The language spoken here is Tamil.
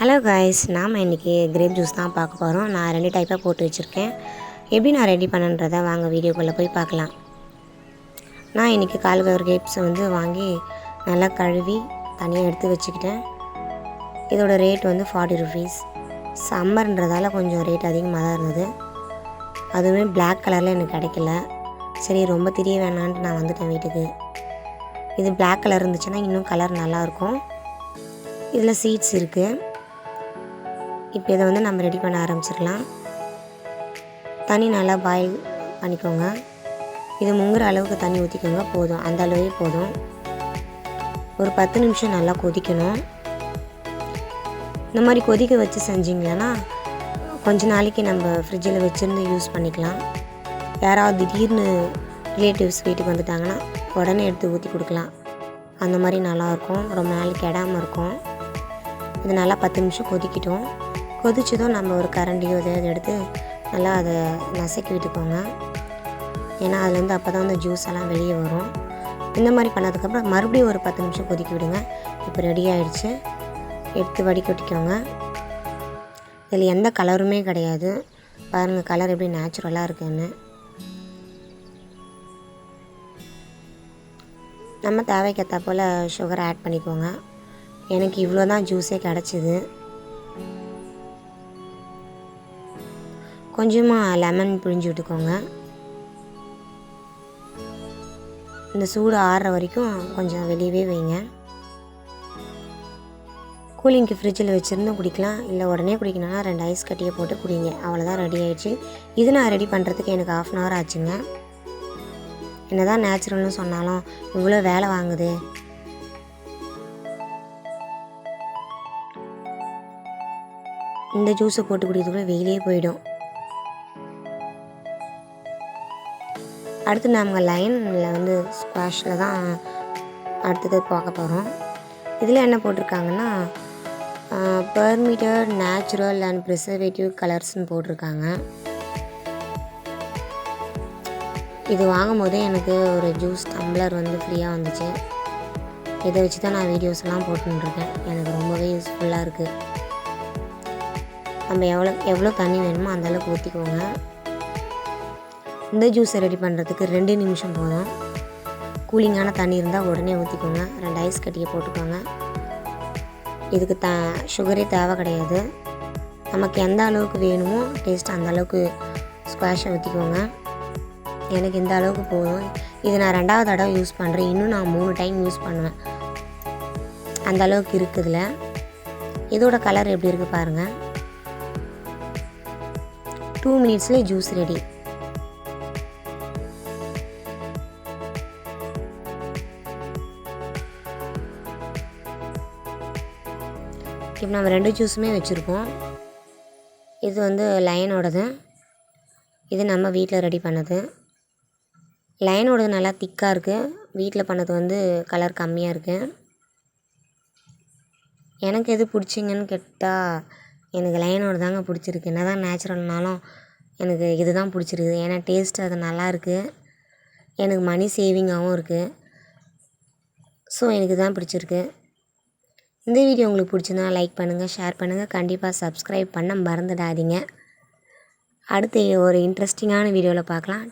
ஹலோ காய்ஸ், நாம் இன்றைக்கி கிரேப் ஜூஸ் தான் பார்க்க போகிறோம். நான் 2 டைப்பாக போட்டு வச்சுருக்கேன். எப்படி நான் ரெடி பண்ணுன்றதை வாங்க வீடியோக்குள்ளே போய் பார்க்கலாம். நான் இன்றைக்கி கால் கிரேப்ஸை வாங்கி நல்லா கழுவி தனியாக எடுத்து வச்சுக்கிட்டேன். இதோட ரேட் 40 ருபீஸ். சம்மர்ன்றதால கொஞ்சம் ரேட் அதிகமாக தான் இருந்தது. அதுவுமே பிளாக் கலரில் எனக்கு கிடைக்கல. சரி, ரொம்ப தெரிய வேணான்ட்டு நான் வந்துட்டேன் வீட்டுக்கு. இது பிளாக் கலர் இருந்துச்சுன்னா இன்னும் கலர் நல்லாயிருக்கும். இதில் சீட்ஸ் இருக்குது. இப்போ இதை நம்ம ரெடி பண்ண ஆரம்பிச்சிடலாம். தண்ணி நல்லா பாயில் பண்ணிக்கோங்க. இது முங்குற அளவுக்கு தண்ணி ஊற்றிக்கோங்க. போதும், அந்த அளவே போதும். ஒரு 10 நிமிஷம் நல்லா கொதிக்கணும். இந்த மாதிரி கொதிக்க வச்சு செஞ்சிங்களன்னா கொஞ்ச நாளைக்கு நம்ம ஃப்ரிட்ஜில் வச்சுருந்து யூஸ் பண்ணிக்கலாம். யாராவது திடீர்னு ரிலேட்டிவ்ஸ் வீட்டுக்கு வந்துட்டாங்கன்னா உடனே எடுத்து ஊற்றி கொடுக்கலாம். அந்த மாதிரி நல்லாயிருக்கும். ரொம்ப நாளைக்கு கெடாமல் இருக்கும். இது நல்லா 10 நிமிஷம் கொதிக்கிட்டோம். கொதிச்சதும் நம்ம ஒரு கரண்டியோ இதை எடுத்து நல்லா அதை நசுக்கி விட்டுக்கோங்க. ஏன்னா அதுலேருந்து அப்போ தான் ஜூஸ் எல்லாம் வெளியே வரும். இந்த மாதிரி பண்ணதுக்கப்புறம் மறுபடியும் ஒரு 10 நிமிஷம் கொதிக்க விடுங்க. இப்போ ரெடி ஆகிடுச்சு. எடுத்து வடிகட்டிக்கோங்க. இதில் எந்த கலருமே கிடையாது. பாருங்கள், கலர் எப்படி நேச்சுரலாக இருக்குன்னு. நம்ம தேவைக்கேற்ற போல் சுகர் ஆட் பண்ணிக்கோங்க. எனக்கு இவ்வளோ தான் ஜூஸே கிடச்சிது. கொஞ்சமாக லெமன் பிழிஞ்சு விட்டுக்கோங்க. இந்த சூடு ஆறுற வரைக்கும் கொஞ்சம் வெளியவே வைங்க. கூலிங்க்கு ஃப்ரிட்ஜில் வச்சுருந்து குடிக்கலாம். இல்லை உடனே குடிக்கணும்னா 2 ஐஸ் கட்டியை போட்டு குடிங்க. அவ்வளோதான், ரெடி ஆகிடுச்சு. இது நான் ரெடி பண்ணுறதுக்கு எனக்கு 1/2 அன் ஹவர் ஆச்சுங்க. என்ன தான் நேச்சுரல்னு சொன்னாலும் இவ்வளோ வேலை வாங்குது. இந்த ஜூஸை போட்டு குடிக்கிறதுக்குள்ள வெயிலே போயிடும். அடுத்து நம்ம லைனில் ஸ்குவாஷில் தான் அடுத்தது பார்க்க போகிறோம். இதில் என்ன போட்டிருக்காங்கன்னா பெர்மிட்டட் நேச்சுரல் அண்ட் ப்ரிசர்வேட்டிவ் கலர்ஸ்னு போட்டிருக்காங்க. இது வாங்கும் போதே எனக்கு ஒரு ஜூஸ் டம்ளர் ஃப்ரீயாக வந்துச்சு. இதை வச்சு தான் நான் வீடியோஸ்லாம் போட்டுருக்கேன். எனக்கு ரொம்பவே யூஸ்ஃபுல்லாக இருக்குது. நம்ம எவ்வளோ தண்ணி வேணுமோ அந்தளவுக்கு ஊற்றிக்கோங்க. இந்த ஜூஸை ரெடி பண்ணுறதுக்கு 2 நிமிஷம் போதும். கூலிங்கான தண்ணி இருந்தால் உடனே ஊற்றிக்கோங்க. 2 ஐஸ் கட்டியை போட்டுக்கோங்க. இதுக்கு சுகரே தேவை கிடையாது. நமக்கு எந்த அளவுக்கு வேணுமோ டேஸ்ட் அந்த அளவுக்கு ஸ்குவாஷை ஊற்றிக்கோங்க. எனக்கு இந்த அளவுக்கு போதும். இது நான் 2வது தடவை யூஸ் பண்ணுறேன். இன்னும் நான் 3 டைம் யூஸ் பண்ணுவேன். அந்த அளவுக்கு இருக்குதுல. இதோட கலர் எப்படி இருக்குது பாருங்கள். 2 மினிட்ஸ்லேயே ஜூஸ் ரெடி. இப்போ நம்ம 2 ஜூஸுமே வச்சுருக்கோம். இது லயனோடது. இது நம்ம வீட்டில் ரெடி பண்ணது. லயனோடது நல்லா திக்காக இருக்குது. வீட்டில் பண்ணது கலர் கம்மியாக இருக்குது. எனக்கு எது பிடிச்சிங்கன்னு கேட்டால் எனக்கு லயனோட தாங்க பிடிச்சிருக்கு. என்ன தான் நேச்சுரல்னாலும் எனக்கு இது தான் பிடிச்சிருக்குது. ஏன்னா டேஸ்ட்டு அது நல்லாயிருக்கு. எனக்கு மணி சேவிங்காகவும் இருக்குது. ஸோ எனக்கு தான் பிடிச்சிருக்கு. இந்த வீடியோ உங்களுக்கு பிடிச்சிருந்தா லைக் பண்ணுங்கள், ஷேர் பண்ணுங்கள். கண்டிப்பாக சப்ஸ்கிரைப் பண்ண மறந்துடாதீங்க. அடுத்து ஒரு இன்ட்ரெஸ்டிங்கான வீடியோவில் பார்க்கலாம்.